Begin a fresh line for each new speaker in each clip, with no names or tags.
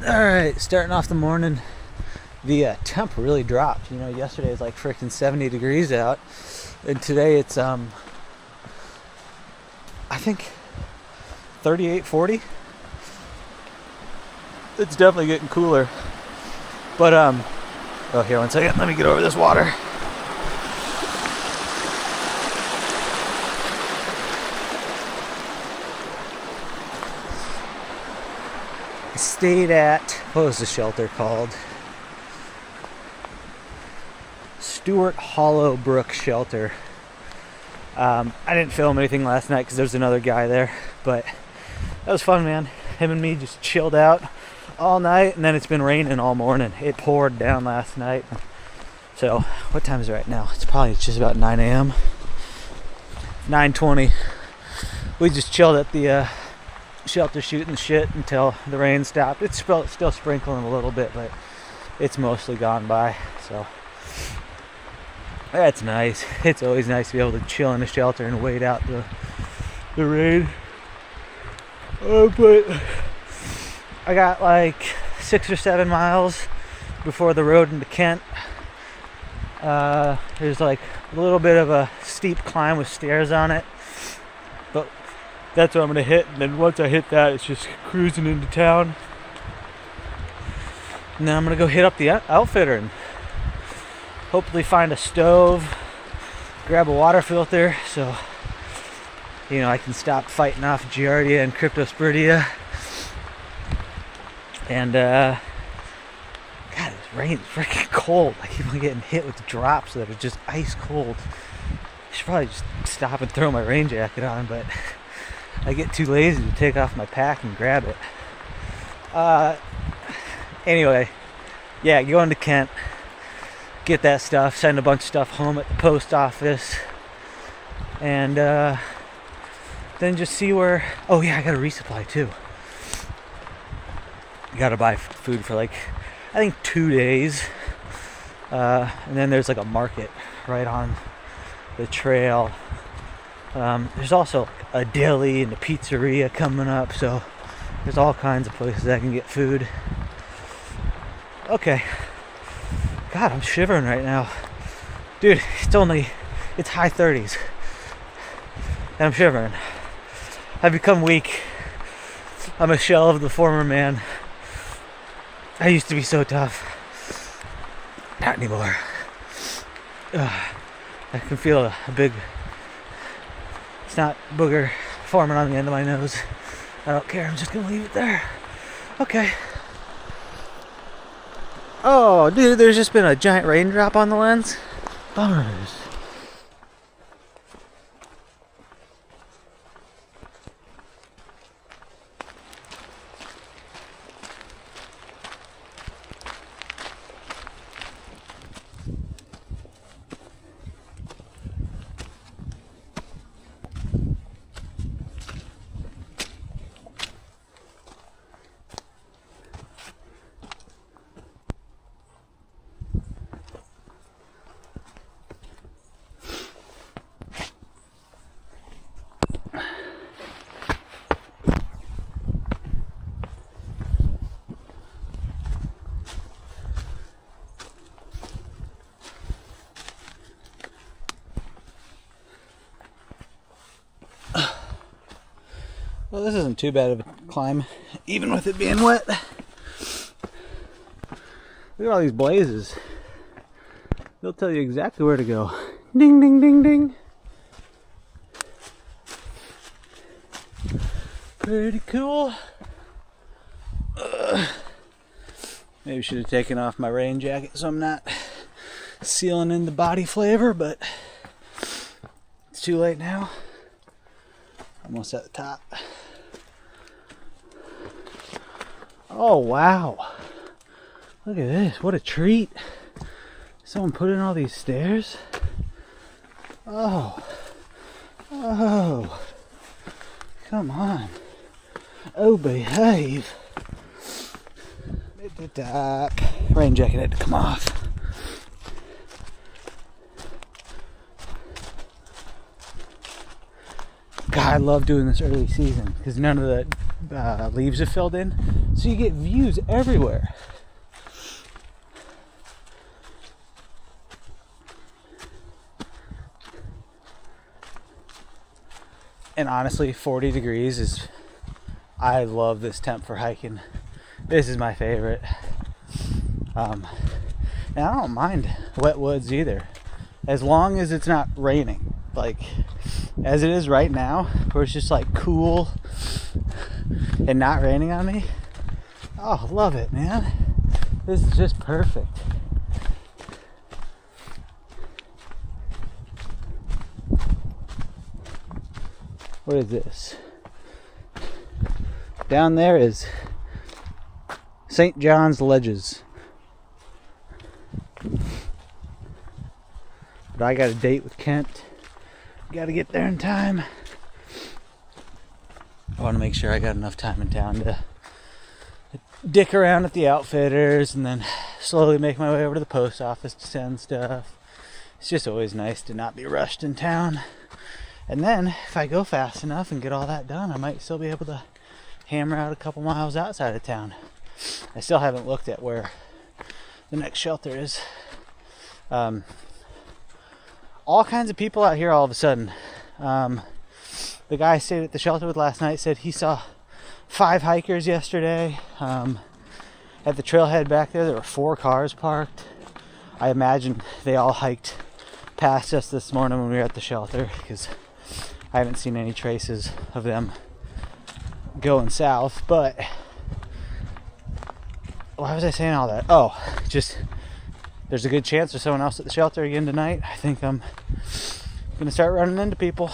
Alright, starting off the morning. The temp really dropped. You know, yesterday was like freaking 70 degrees out. And today it's, I think 38, 40. It's definitely getting cooler. But, oh, here, one second. Let me get over this water. I stayed at, what was the shelter called? Stewart Hollow Brook Shelter. I didn't film anything last night because there was another guy there, but that was fun, man. Him and me just chilled out all night, and then it's been raining all morning. It poured down last night. So, what time is it right now? It's probably just about 9 a.m. 9:20. We just chilled at the shelter shooting the shit until the rain stopped. It's still sprinkling a little bit, but it's mostly gone by, so that's nice. It's always nice to be able to chill in a shelter and wait out the rain. But I got like 6 or 7 miles before the road into Kent. There's like a little bit of a steep climb with stairs on it, but that's what I'm gonna hit, and then once I hit that, it's just cruising into town. And then I'm gonna go hit up the outfitter and hopefully find a stove, grab a water filter, so you know I can stop fighting off Giardia and Cryptosporidia. And God, this rain is freaking cold. I keep on getting hit with drops that are just ice cold. I should probably just stop and throw my rain jacket on, but I get too lazy to take off my pack and grab it. Anyway, yeah, going to Kent, get that stuff, send a bunch of stuff home at the post office, and then just see where. Oh yeah, I got a resupply too. You gotta buy food for like, I think 2 days, and then there's like a market right on the trail. There's also a deli and a pizzeria coming up, so there's all kinds of places I can get food. Okay. God, I'm shivering right now. Dude, it's high 30s. And I'm shivering. I've become weak. I'm a shell of the former man. I used to be so tough. Not anymore. I can feel a big snot booger forming on the end of my nose. I don't care, I'm just gonna leave it there. Okay. Oh, dude, there's just been a giant raindrop on the lens. Bummers. Well, this isn't too bad of a climb, even with it being wet. Look at all these blazes. They'll tell you exactly where to go. Ding, ding, ding, ding. Pretty cool. Maybe should have taken off my rain jacket so I'm not sealing in the body flavor, but it's too late now. Almost at the top. Oh wow, look at this, what a treat. Someone put in all these stairs. Oh, come on. Oh, behave. At the top. Rain jacket had to come off. God, I love doing this early season because none of the leaves have filled in, so you get views everywhere. And honestly, 40 degrees is, I love this temp for hiking. This is my favorite. And I don't mind wet woods either, as long as it's not raining. Like, as it is right now, where it's just like cool and not raining on me. Oh, love it, man. This is just perfect. What is this? Down there is St. John's Ledges. But I got a date with Kent. Got to get there in time. I want to make sure I got enough time in town to dick around at the outfitters and then slowly make my way over to the post office to send stuff. It's just always nice to not be rushed in town. And then if I go fast enough and get all that done, I might still be able to hammer out a couple miles outside of town. I still haven't looked at where the next shelter is. All kinds of people out here all of a sudden. The guy I stayed at the shelter with last night said he saw 5 hikers yesterday. At the trailhead back there were 4 cars parked. I imagine they all hiked past us this morning when we were at the shelter, because I haven't seen any traces of them going south. But why was I saying all that? Oh, just there's a good chance there's someone else at the shelter again tonight. I think I'm gonna start running into people.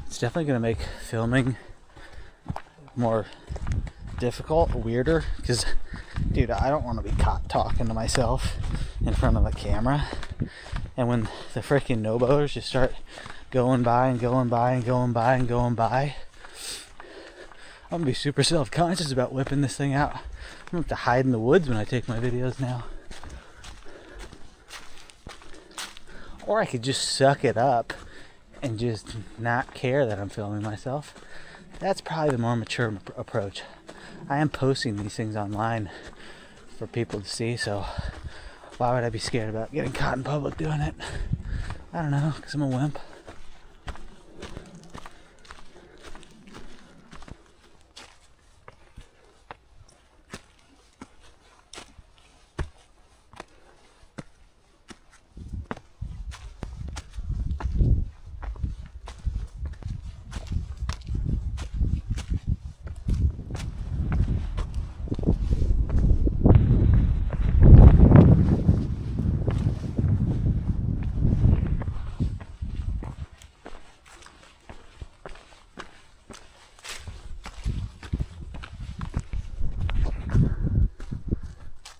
It's definitely gonna make filming more difficult, weirder, because dude, I don't want to be caught talking to myself in front of a camera. And when the freaking no-boaters just start going by and going by and going by and going by, I'm gonna be super self-conscious about whipping this thing out. I'm gonna have to hide in the woods when I take my videos now. Or I could just suck it up and just not care that I'm filming myself. That's probably the more mature approach. I am posting these things online for people to see, so why would I be scared about getting caught in public doing it? I don't know, because I'm a wimp.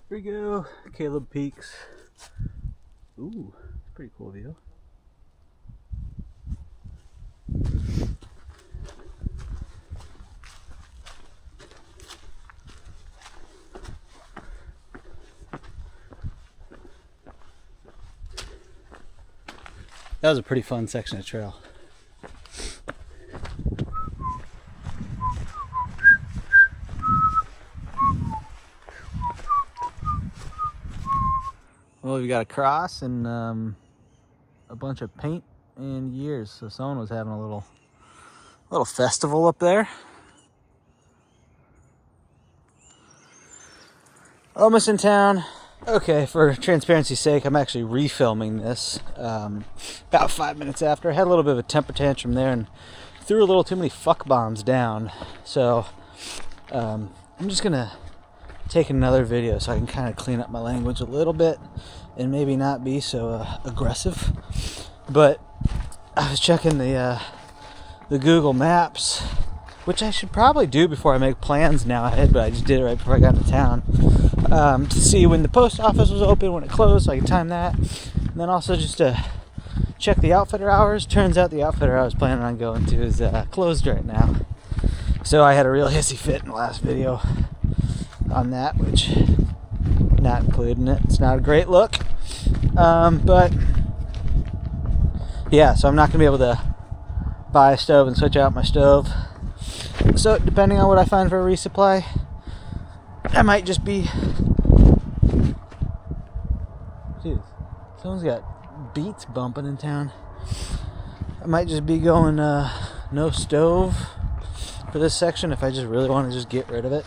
Here we go, Caleb Peaks. Ooh, pretty cool view. That was a pretty fun section of trail. Well, we've got a cross and a bunch of paint and years. So someone was having a little festival up there. Almost in town. Okay, for transparency's sake, I'm actually refilming this about 5 minutes after. I had a little bit of a temper tantrum there and threw a little too many fuck bombs down. So I'm just gonna take another video so I can kind of clean up my language a little bit and maybe not be so aggressive. But I was checking the Google Maps, which I should probably do before I make plans now ahead, but I just did it right before I got into town, to see when the post office was open, when it closed, so I could time that. And then also just to check the outfitter hours. Turns out the outfitter I was planning on going to is closed right now. So I had a real hissy fit in the last video on that, which not including it. It's not a great look, but yeah, so I'm not gonna be able to buy a stove and switch out my stove. So depending on what I find for a resupply, I might just be... Jeez, someone's got beats bumping in town. I might just be going no stove for this section if I just really want to just get rid of it.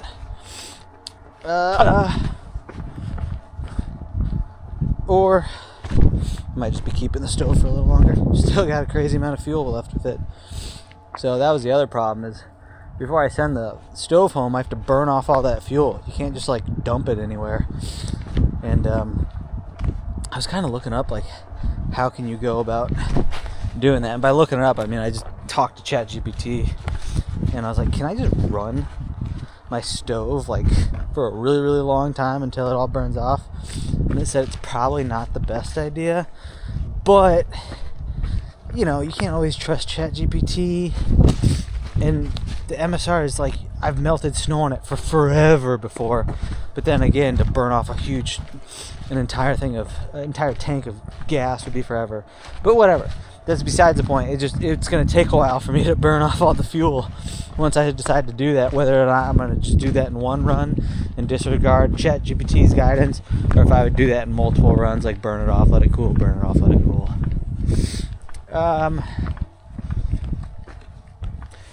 Or I might just be keeping the stove for a little longer. Still got a crazy amount of fuel left with it. So that was the other problem, is before I send the stove home, I have to burn off all that fuel. You can't just like dump it anywhere. And I was kind of looking up like how can you go about doing that. And by looking it up, I mean I just talked to ChatGPT, and I was like, can I just run my stove like for a really, really long time until it all burns off? And it said it's probably not the best idea, but you know, you can't always trust ChatGPT. And the MSR is like, I've melted snow on it for forever before, but then again, to burn off an entire tank of gas would be forever. But whatever, that's besides the point. It's going to take a while for me to burn off all the fuel once I decide to do that, whether or not I'm going to just do that in one run and disregard ChatGPT's guidance, or if I would do that in multiple runs, like burn it off, let it cool, burn it off, let it cool.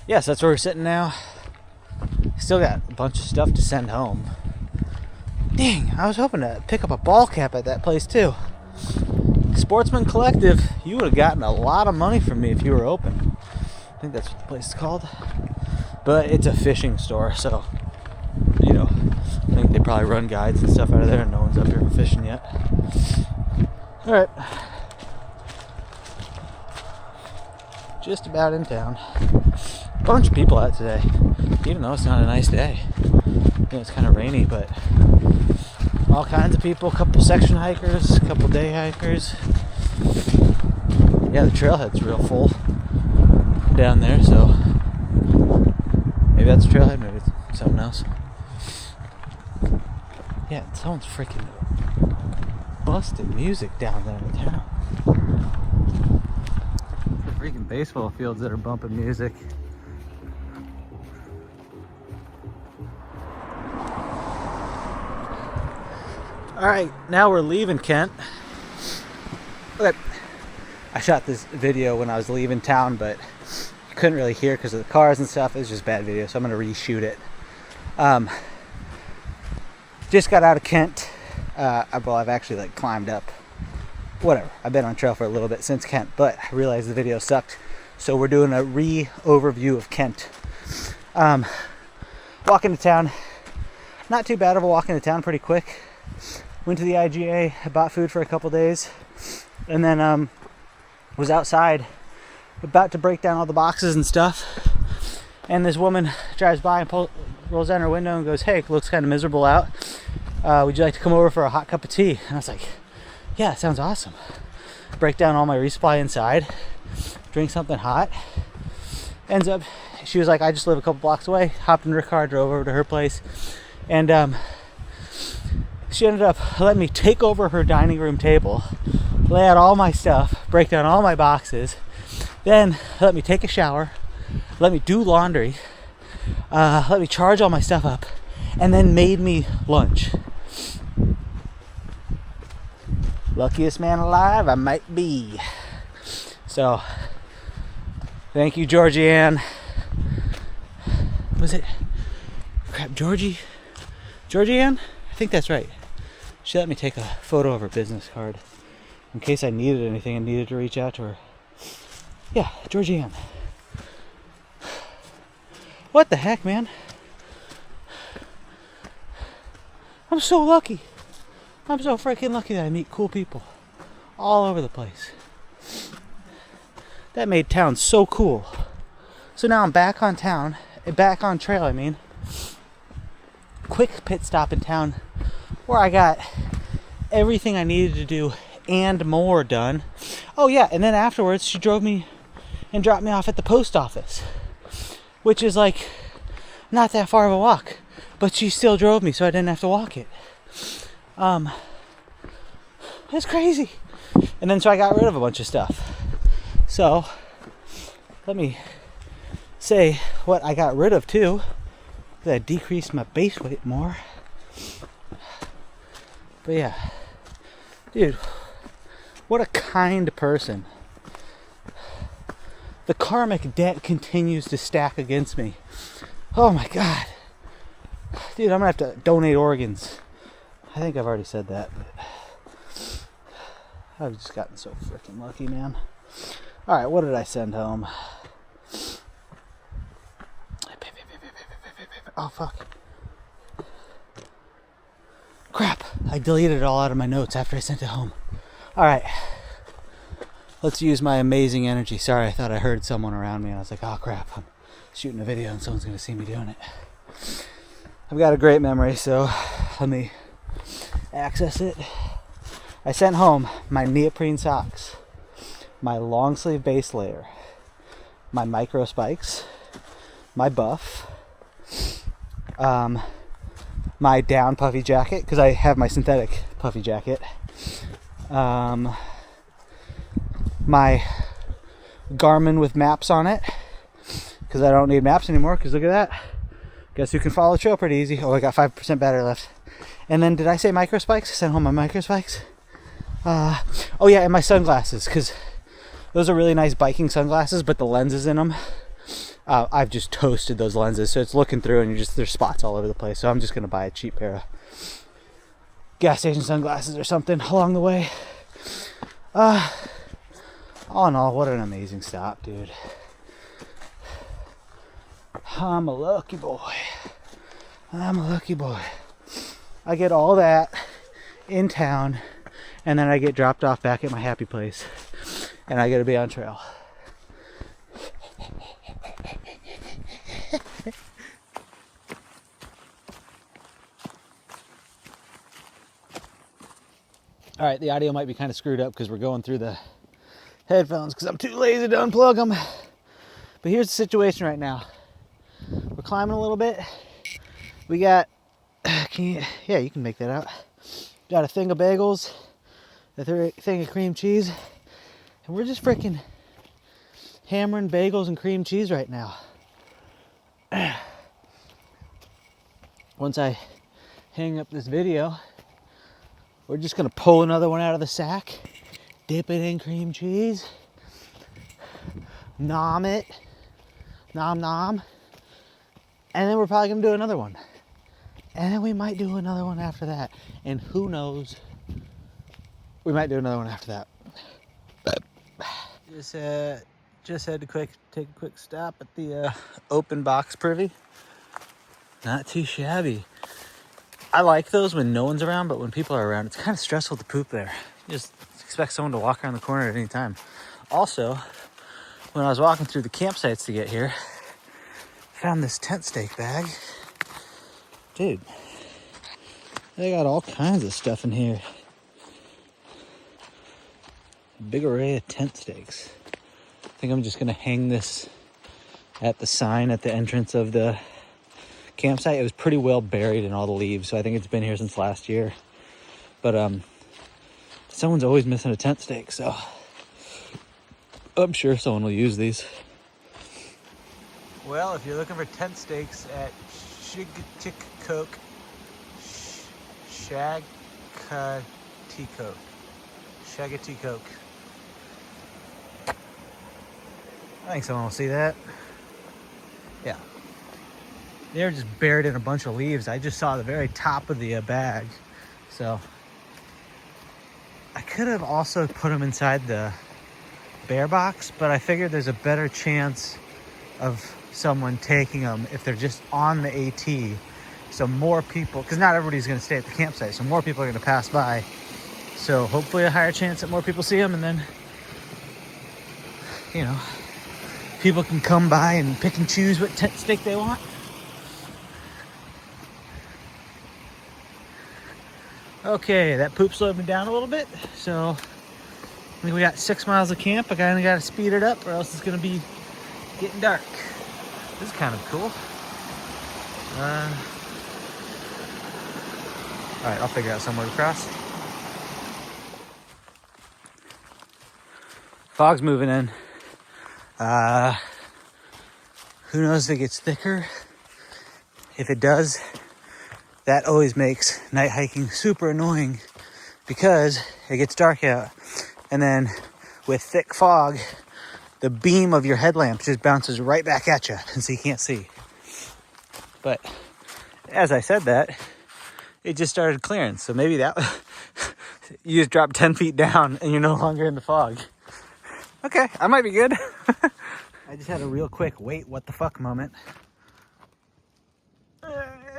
Yes, that's where we're sitting now. Still got a bunch of stuff to send home. Dang, I was hoping to pick up a ball cap at that place too. Sportsman Collective, you would have gotten a lot of money from me if you were open. I think that's what the place is called. But it's a fishing store, so, you know, I think they probably run guides and stuff out of there, and no one's up here for fishing yet. Alright. Just about in town. Bunch of people out today, even though it's not a nice day. You know, it's kind of rainy, but all kinds of people. A couple section hikers, a couple day hikers. Yeah, the trailhead's real full down there, so maybe that's a trailhead, maybe it's something else. Yeah, someone's freaking busting music down there in town. The freaking baseball fields that are bumping music. Alright, now we're leaving Kent. Okay, I shot this video when I was leaving town, but you couldn't really hear because of the cars and stuff. It was just bad video, so I'm going to reshoot it. Just got out of Kent. Well, I've actually like climbed up. Whatever, I've been on trail for a little bit since Kent, but I realized the video sucked. So we're doing a re-overview of Kent. Walking to town. Not too bad of a walk into town, pretty quick. Went to the IGA, bought food for a couple days, and then was outside about to break down all the boxes and stuff, and this woman drives by and rolls down her window and goes, "Hey, it looks kind of miserable out. Would you like to come over for a hot cup of tea?" And I was like, "Yeah, that sounds awesome." Break down all my resupply inside, drink something hot. Ends up, she was like, "I just live a couple blocks away." Hopped in her car, drove over to her place, and she ended up letting me take over her dining room table, lay out all my stuff, break down all my boxes, then let me take a shower, let me do laundry, let me charge all my stuff up, and then made me lunch. Luckiest man alive I might be. So, thank you, Georgianne. Was it? Crap, Georgianne? I think that's right. She let me take a photo of her business card in case I needed anything and needed to reach out to her. Yeah, Georgianne. What the heck, man? I'm so lucky. I'm so freaking lucky that I meet cool people all over the place. That made town so cool. So now I'm back on trail, I mean. Quick pit stop in town where I got everything I needed to do and more done. Oh yeah, and then afterwards she drove me and dropped me off at the post office, which is like not that far of a walk, but she still drove me so I didn't have to walk it. That's crazy. And then so I got rid of a bunch of stuff. So let me say what I got rid of too. That decreased my base weight more. But yeah, dude, what a kind person. The karmic debt continues to stack against me. Oh my god. Dude, I'm gonna have to donate organs. I think I've already said that, but I've just gotten so freaking lucky, man. Alright, what did I send home? Oh, fuck. Crap. I deleted it all out of my notes after I sent it home. Alright. Let's use my amazing energy. Sorry, I thought I heard someone around me and I was like, oh crap, I'm shooting a video and someone's going to see me doing it. I've got a great memory, so let me access it. I sent home my neoprene socks, my long sleeve base layer, my micro spikes, my buff, my down puffy jacket, because I have my synthetic puffy jacket, my Garmin with maps on it, because I don't need maps anymore, because look at that. Guess who can follow the trail pretty easy? Oh, I got 5% battery left. And then, did I say micro spikes? I sent home my micro spikes. Oh yeah, and my sunglasses, because those are really nice biking sunglasses, but the lenses in them, I've just toasted those lenses, so it's looking through and there's spots all over the place. So I'm just gonna buy a cheap pair of gas station sunglasses or something along the way. All in all, what an amazing stop, dude. I'm a lucky boy. I'm a lucky boy. I get all that in town, and then I get dropped off back at my happy place, and I get to be on trail. All right, the audio might be kind of screwed up because we're going through the headphones because I'm too lazy to unplug them. But here's the situation right now. We're climbing a little bit. We got, yeah, you can make that out. Got a thing of bagels, a thing of cream cheese, and we're just freaking hammering bagels and cream cheese right now. Once I hang up this video, we're just gonna pull another one out of the sack, dip it in cream cheese, nom it, nom, and then we're probably gonna do another one. And then we might do another one after that. And who knows, we might do another one after that. Just had to take a quick stop at the open box privy. Not too shabby. I like those when no one's around, but when people are around, it's kind of stressful to poop there. You just expect someone to walk around the corner at any time. Also, when I was walking through the campsites to get here, I found this tent stake bag. Dude, they got all kinds of stuff in here. Big array of tent stakes. I think I'm just gonna hang this at the sign at the entrance of the campsite. It was pretty well buried in all the leaves, so I think it's been here since last year. But someone's always missing a tent stake, so I'm sure someone will use these. Well, if you're looking for tent stakes at Shagaticoke, I think someone will see that. Yeah. They're just buried in a bunch of leaves. I just saw the very top of the bag. So I could have also put them inside the bear box, but I figured there's a better chance of someone taking them if they're just on the AT. So more people, because not everybody's going to stay at the campsite, so more people are going to pass by. So hopefully a higher chance that more people see them, and then, you know, people can come by and pick and choose what tent stake they want. Okay, that poop slowed me down a little bit, so I think we got 6 miles of camp. I kind of got to speed it up or else it's going to be getting dark. This is kind of cool. All right, I'll figure out somewhere to cross. Fog's moving in. Who knows if it gets thicker? If it does, that always makes night hiking super annoying because it gets dark out. And then with thick fog, the beam of your headlamp just bounces right back at you, and so you can't see. But as I said that, it just started clearing. So maybe that you just dropped 10 feet down and you're no longer in the fog. Okay, I might be good. I just had a real quick wait, what the fuck moment.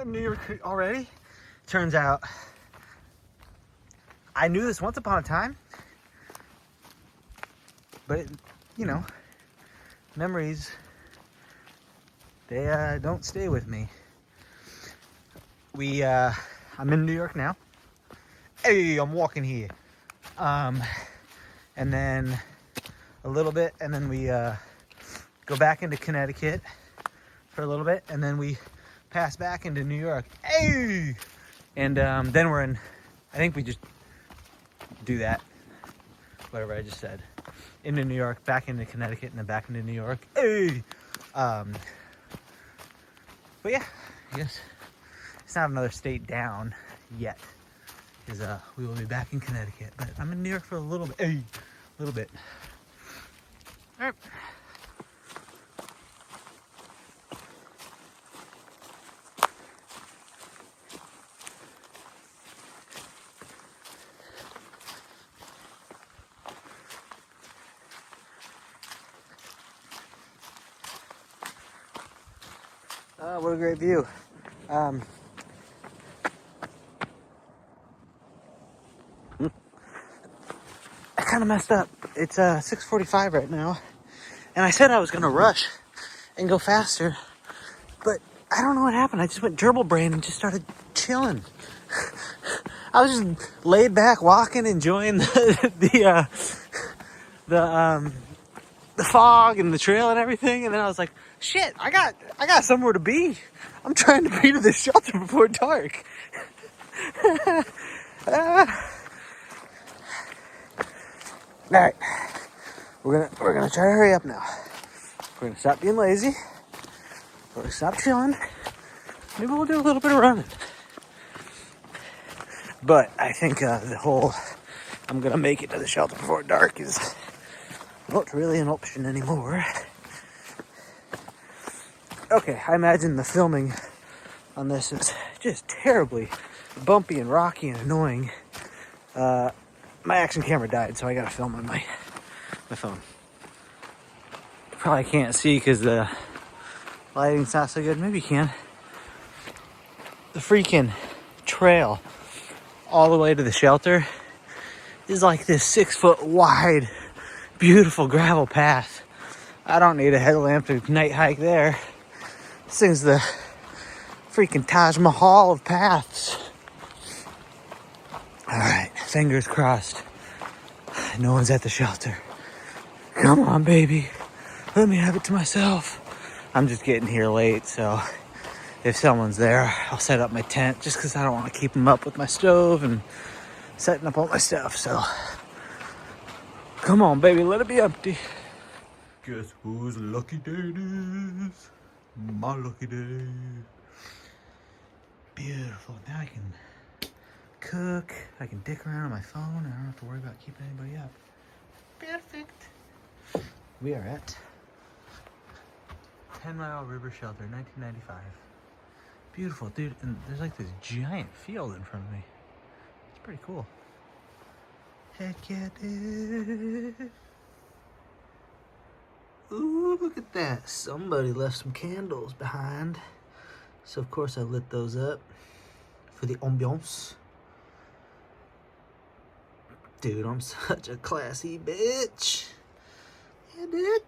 New York already? Turns out, I knew this once upon a time, but you know, memories, they don't stay with me. I'm in New York now. Hey, I'm walking here. And then a little bit, and then we go back into Connecticut for a little bit, and then we pass back into New York. Hey! And then we're in, I think we just do that, whatever I just said. Into New York, back into Connecticut, and then back into New York. Hey! But yeah, I guess it's not another state down yet, because we will be back in Connecticut. But I'm in New York for a little bit. Hey! A little bit. All right. What a great view. I kind of messed up. It's 6:45 right now, and I said I was gonna rush and go faster, but I don't know what happened. I just went gerbil brain and just started chilling. I was just laid back, walking, enjoying the fog and the trail and everything, and then I was like, shit, I got somewhere to be. I'm trying to be to the shelter before dark. All right, we're gonna try to hurry up now. We're gonna stop being lazy. We're gonna stop chilling. Maybe we'll do a little bit of running. But I think the whole I'm gonna make it to the shelter before dark is not really an option anymore. Okay, I imagine the filming on this is just terribly bumpy and rocky and annoying. My action camera died, so I gotta film on my phone. Probably can't see because the lighting's not so good. Maybe you can. The freaking trail all the way to the shelter is like this 6 foot wide, beautiful gravel path. I don't need a headlamp to night hike there. This thing's the freaking Taj Mahal of paths. All right, fingers crossed. No one's at the shelter. Come on, baby. Let me have it to myself. I'm just getting here late, so if someone's there, I'll set up my tent just because I don't want to keep them up with my stove and setting up all my stuff. So come on, baby, let it be empty. Guess whose lucky day it is? My lucky day. Beautiful. Now I can cook. I can dick around on my phone. I don't have to worry about keeping anybody up. Perfect. We are at 10 Mile River Shelter, 1995. Beautiful, dude. And there's like this giant field in front of me. It's pretty cool. Heck yeah, dude. Ooh, look at that. Somebody left some candles behind. So, of course, I lit those up for the ambiance. Dude, I'm such a classy bitch. Yeah, dude.